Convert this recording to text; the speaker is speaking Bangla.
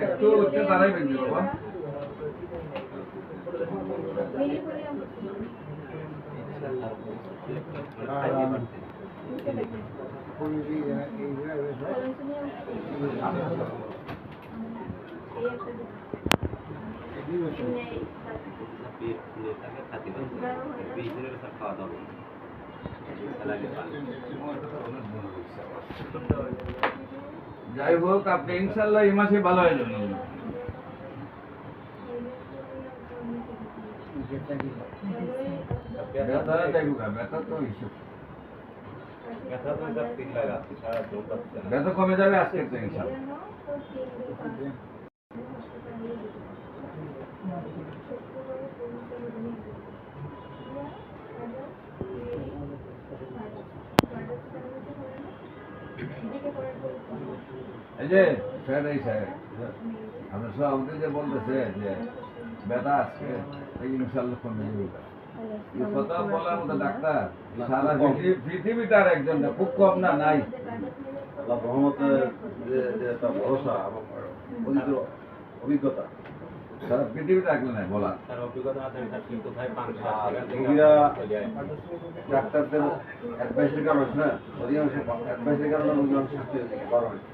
একটু উঠতে দাঁড়াইবেন নি বাবা। যাই হোক আপনি ইনশাল্লাহ এই মাসে ভালো হয়ে যাবেন। ব্যথা যাইব না, ব্যথা তো হিসেব ব্যথা কমে যাবে আজকে তো ইনশাল্লাহ। এই যে স্যার এই স্যার আমরা সভাপতি যে বলতেছে যে ব্যথা আজকে ইনশাল্লাহ কমে যাবে। এই কথা বলার মতো ডাক্তার সারা পৃথিবীতে আর একজন না, খুব কম না, নাই। আল্লাহ রহমতের যে একটা ভরসা এবং অভিজ্ঞতা সারা পৃথিবীতে একজন নাই বলা। রোগীরা ডাক্তারদের অ্যাডভাইসের কারণে না, অধিকাংশ অ্যাডভাইসের কারণে রোগী অনেক সুস্থ হয়ে থাকে বারো মিনিট।